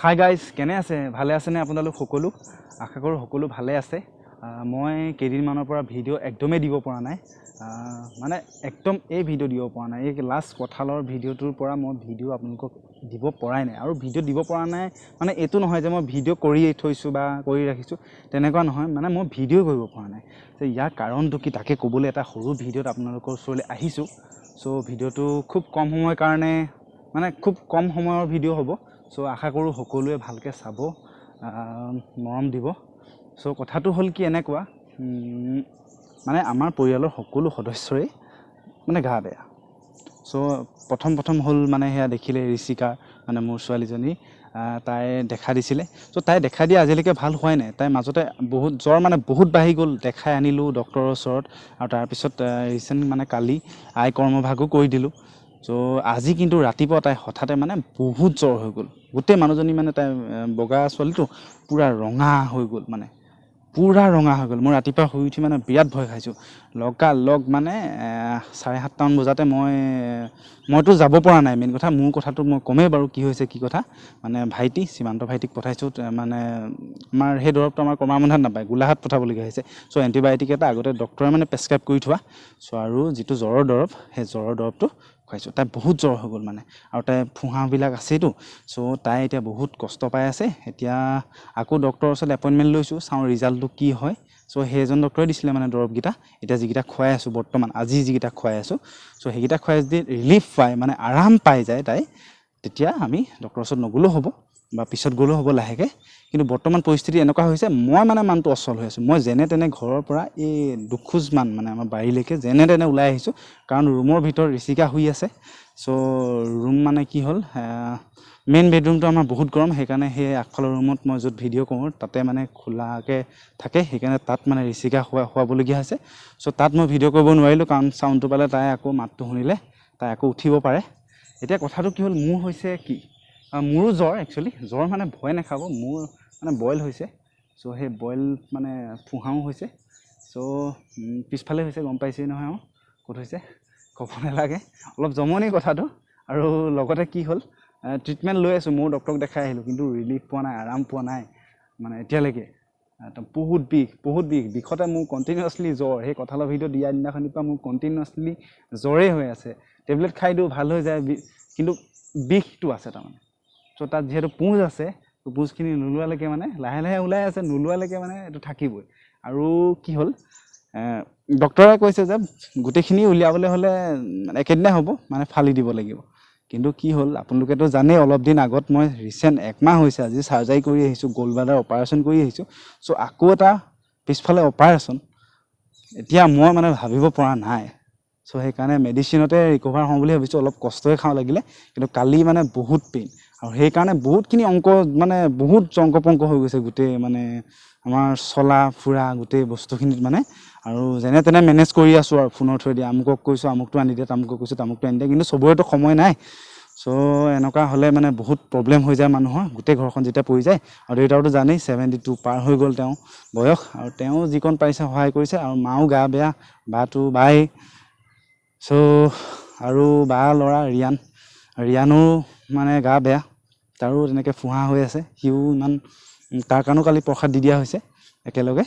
Hi guys, কেনে আছে? ভালে আছেনে আপোনালোক সকলো? আশা কৰোঁ সকলো ভালে আছে। মই কেইদিনমানৰ পৰা ভিডিঅ' একদমেই দিব পৰা নাই, মানে একদম এই ভিডিঅ' দিব পৰা নাই। এই লাষ্ট কঁঠালৰ ভিডিঅ'টোৰ পৰা মই ভিডিঅ' আপোনালোকক দিব পৰাই নাই। আৰু ভিডিঅ' দিব পৰা নাই মানে এইটো নহয় যে মই ভিডিঅ' কৰি থৈছোঁ বা কৰি ৰাখিছোঁ, তেনেকুৱা নহয়। মানে মই ভিডিঅ' কৰিব পৰা নাই। যে ইয়াৰ কাৰণটো কি তাকে ক'বলৈ এটা সৰু ভিডিঅ'ত আপোনালোকৰ ওচৰলৈ আহিছোঁ। চ' ভিডিঅ'টো খুব কম সময়ৰ কাৰণে, মানে খুব কম সময়ৰ ভিডিঅ' হ'ব। চ' আশা কৰোঁ সকলোৱে ভালকৈ চাব, মৰম দিব। চ' কথাটো হ'ল কি এনেকুৱা, মানে আমাৰ পৰিয়ালৰ সকলো সদস্যৰেই মানে গা বেয়া। চ' প্ৰথম হ'ল মানে সেয়া দেখিলে ঋষিকা, মানে মোৰ ছোৱালীজনী, তাই দেখা দিছিলে। চ' তাই দেখা দিয়া আজিলৈকে ভাল হোৱাই নাই। তাইৰ মাজতে বহুত জ্বৰ, মানে বহুত বাঢ়ি গ'ল। দেখাই আনিলোঁ ডক্টৰৰ ওচৰত, আৰু তাৰপিছত ৰিচেণ্ট মানে কালি আই কৰ্মভাগো কৰি দিলোঁ। চ' আজি কিন্তু ৰাতিপুৱা তাই হঠাতে মানে বহুত জ্বৰ হৈ গ'ল। গোটেই মানুহজনী মানে তাই বগা ছোৱালীটো পূৰা ৰঙা হৈ গ'ল, মানে পূৰা ৰঙা হৈ গ'ল। মই ৰাতিপুৱা শুই উঠি মানে বিৰাট ভয় খাইছোঁ। লগালগ মানে 7:30মান বজাতে মইতো যাব পৰা নাই। মেইন কথা মোৰ কথাটো মই ক'মেই বাৰু, কি হৈছে কি কথা। মানে ভাইটি, সীমান্ত ভাইটিক পঠাইছোঁ। মানে আমাৰ সেই দৰৱটো আমাৰ কমাৰবন্ধাত নাপায়, গোলাঘাট পঠাবলগীয়া হৈছে। চ' এণ্টিবায়'টিক এটা আগতে ডক্টৰে মানে প্ৰেছক্ৰাইব কৰি থোৱা। চ' আৰু যিটো জ্বৰৰ দৰৱ, সেই জ্বৰৰ দৰৱটো খুৱাইছোঁ। তাই বহুত জ্বৰ হৈ গ'ল মানে, আৰু তাই ফুঁহাবিলাক আছেইতো। চ' তাই এতিয়া বহুত কষ্ট পাই আছে। এতিয়া আকৌ ডক্টৰৰ ওচৰত এপইণ্টমেণ্ট লৈছোঁ, চাওঁ ৰিজাল্টটো কি হয়। চ' সেইজন ডক্টৰে দিছিলে মানে দৰৱকেইটা। এতিয়া যিকেইটা খুৱাই আছোঁ বৰ্তমান, আজি যিকেইটা খুৱাই আছোঁ, চ' সেইকেইটা খুৱাই যদি ৰিলিফ পায়, মানে আৰাম পাই যায় তাই, তেতিয়া আমি ডক্টৰৰ ওচৰত নগ'লেও হ'ব বা পিছত গ'লেও হ'ব লাহেকৈ। কিন্তু বৰ্তমান পৰিস্থিতি এনেকুৱা হৈছে, মই মানে মানুহটো অচল হৈ আছোঁ। মই যেনে তেনে ঘৰৰ পৰা এই দুখোজমান মানে আমাৰ বাৰীলৈকে যেনে তেনে ওলাই আহিছোঁ, কাৰণ ৰুমৰ ভিতৰত ঋষিকা শুই আছে। চ' ৰুম মানে কি হ'ল, মেইন বেডৰুমটো আমাৰ বহুত গৰম। সেইকাৰণে সেই আগফালৰ ৰুমত মই য'ত ভিডিঅ' কৰোঁ তাতে মানে খোলাকৈ থাকে। সেইকাৰণে তাত মানে ঋষিকা শুৱাবলগীয়া হৈছে। চ' তাত মই ভিডিঅ' কৰিব নোৱাৰিলোঁ, কাৰণ চাউণ্ডটো পালে তাই আকৌ মাতটো শুনিলে তাই আকৌ উঠিব পাৰে। এতিয়া কথাটো কি হ'ল, মোৰ হৈছে কি, মোৰো জ্বৰ। একচুৱেলি জ্বৰ মানে ভয় নাখাব, মোৰ মানে বইল হৈছে। চ' সেই বইল মানে ফুঁহাও হৈছে। চ' পিছফালে হৈছে, গম পাইছেই নহয়। আৰু ক'ত হৈছে ক'ব নালাগে, অলপ জমনি কথাটো। আৰু লগতে কি হ'ল, ট্ৰিটমেণ্ট লৈ আছোঁ, ময়ো ডক্টৰক দেখাই আহিলোঁ, কিন্তু ৰিলিফ পোৱা নাই, আৰাম পোৱা নাই মানে এতিয়ালৈকে। বহুত বিষতে মোৰ কণ্টিনিউৱাছলি জ্বৰ। সেই কঁঠালৰ ভিডিঅ' দিয়া দিনাখনিৰ পৰা মোৰ কণ্টিনিউৱাছলি জ্বৰেই হৈ আছে। টেবলেট খাই দিওঁ, ভাল হৈ যায়, কিন্তু বিষটো আছে তাৰমানে। চ' তাত যিহেতু পুঁজ আছে, পুঁজখিনি নোলোৱালৈকে মানে লাহে লাহে ওলাই আছে, নোলোৱালৈকে মানে এইটো থাকিবই। আৰু কি হ'ল, ডক্টৰে কৈছে যে গোটেইখিনি উলিয়াবলৈ হ'লে একেদিনাই হ'ব, মানে ফালি দিব লাগিব। কিন্তু কি হ'ল, আপোনালোকেতো জানেই, অলপ দিন আগত মই ৰিচেণ্ট 1 মাহ হৈছে আজি চাৰ্জাৰী কৰি আহিছোঁ, গ'ল্ডব্লাডাৰ অপাৰেশ্যন কৰি আহিছোঁ। চ' আকৌ এটা পিছফালে অপাৰেশ্যন। এতিয়া মই মানে ভাবিব পৰা নাই। চ' সেইকাৰণে মেডিচিনতে ৰিকভাৰ হওঁ বুলি ভাবিছোঁ। অলপ কষ্টই খাওঁ লাগিলে, কিন্তু কালি মানে বহুত পেইন। আৰু সেইকাৰণে বহুতখিনি অংক, মানে বহুত জংক পংক হৈ গৈছে গোটেই, মানে আমাৰ চলা ফুৰা গোটেই বস্তুখিনিত মানে। আৰু যেনে তেনে মেনেজ কৰি আছোঁ আৰু ফোনৰ থ্ৰুৱেদি। আমুকক কৈছোঁ আমুকটো আনি দিয়ে, তামুকক কৈছোঁ তামুকটো আনি দিয়ে, কিন্তু চবৰেতো সময় নাই। চ' এনেকুৱা হ'লে মানে বহুত প্ৰব্লেম হৈ যায় মানুহৰ, গোটেই ঘৰখন যেতিয়া পৰি যায়। আৰু দেউতাৰতো জানেই, 72 পাৰ হৈ গ'ল তেওঁ বয়স, আৰু তেওঁ যিকণ পাৰিছে সহায় কৰিছে। আৰু মাও গা বেয়া, বাই। চ' আৰু বা ল'ৰা ৰিয়ানো মানে গা বেয়া, তাৰো তেনেকৈ ফুঁহা হৈ আছে। সিও ইমান, তাৰ কাৰণেও কালি প্ৰসাদ দি দিয়া হৈছে একেলগে।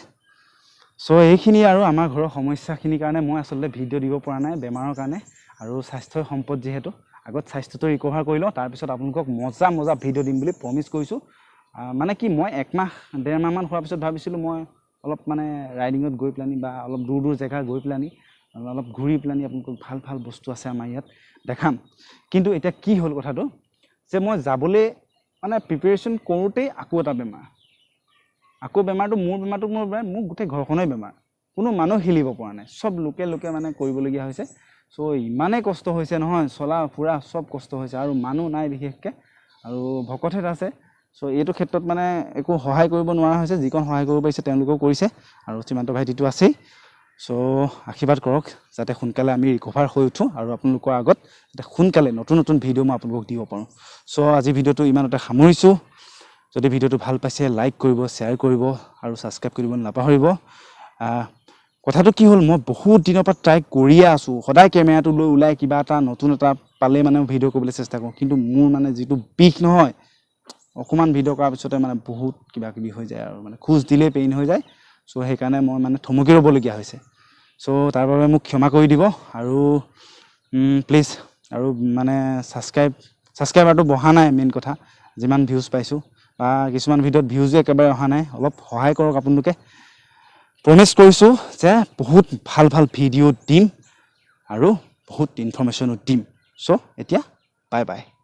চ' এইখিনি আৰু আমাৰ ঘৰৰ সমস্যাখিনিৰ কাৰণে মই আচলতে ভিডিঅ' দিব পৰা নাই, বেমাৰৰ কাৰণে। আৰু স্বাস্থ্যই সম্পদ যিহেতু, আগত স্বাস্থ্যটো ৰিকভাৰ কৰি লওঁ, তাৰপিছত আপোনালোকক মজা ভিডিঅ' দিম বুলি প্ৰমিছ কৰিছোঁ। মানে কি, মই 1 মাহ 1.5 মাহমান হোৱাৰ পিছত ভাবিছিলোঁ মই অলপ মানে ৰাইডিঙত গৈ পেলানি, বা অলপ দূৰ জেগা গৈ পেলানি, অলপ ঘূৰি পেলানি আপোনালোকক ভাল বস্তু আছে আমাৰ ইয়াত দেখাম। কিন্তু এতিয়া কি হ'ল কথাটো, যে মই যাবলৈ মানে প্ৰিপেৰেশ্যন কৰোঁতেই আকৌ এটা বেমাৰ। আকৌ বেমাৰটো মোৰ মোৰ গোটেই ঘৰখনেই বেমাৰ। কোনো মানুহ হিলিব পৰা নাই, চব লোকে মানে কৰিবলগীয়া হৈছে। চ' ইমানেই কষ্ট হৈছে নহয়, চলা ফুৰা চব কষ্ট হৈছে। আৰু মানুহ নাই বিশেষকৈ, আৰু ভকতহেঁত আছে। চ' এইটো ক্ষেত্ৰত মানে একো সহায় কৰিব নোৱাৰা হৈছে। যিকণ সহায় কৰিব পাৰিছে তেওঁলোকেও কৰিছে, আৰু সীমান্ত ভাইটিটো আছেই। চ' আশীৰ্বাদ কৰক যাতে সোনকালে আমি ৰিকভাৰ হৈ উঠোঁ, আৰু আপোনালোকৰ আগত যাতে সোনকালে নতুন ভিডিঅ' মই আপোনালোকক দিব পাৰোঁ। চ' আজি ভিডিঅ'টো ইমানতে সামৰিছোঁ। যদি ভিডিঅ'টো ভাল পাইছে, লাইক কৰিব, শ্বেয়াৰ কৰিব, আৰু ছাবস্ক্ৰাইব কৰিব নাপাহৰিব। কথাটো কি হ'ল, মই বহুত দিনৰ পৰা ট্ৰাই কৰিয়ে আছোঁ, সদায় কেমেৰাটো লৈ ওলাই কিবা এটা নতুন এটা পালে মানে ভিডিঅ' কৰিবলৈ চেষ্টা কৰোঁ। কিন্তু মোৰ মানে যিটো বিষ নহয়, অকণমান ভিডিঅ' কৰাৰ পিছতে মানে বহুত কিবা কিবি হৈ যায় আৰু মানে খোজ দিলেই পেইন হৈ যায় চ' সেইকাৰণে মই মানে থমকি ৰ'বলগীয়া হৈছে চ' তাৰ বাবে মোক ক্ষমা কৰি দিব আৰু প্লিজ আৰু মানে ছাবস্ক্ৰাইবাৰটো বঢ়া নাই মেইন কথা যিমান ভিউজ পাইছোঁ বা কিছুমান ভিডিঅ'ত ভিউজো একেবাৰে অহা নাই অলপ সহায় কৰক আপোনালোকে প্ৰমিছ কৰিছোঁ যে বহুত ভাল ভাল ভিডিঅ' দিম আৰু বহুত ইনফৰমেশ্যনো দিম চ' এতিয়া বাই বাই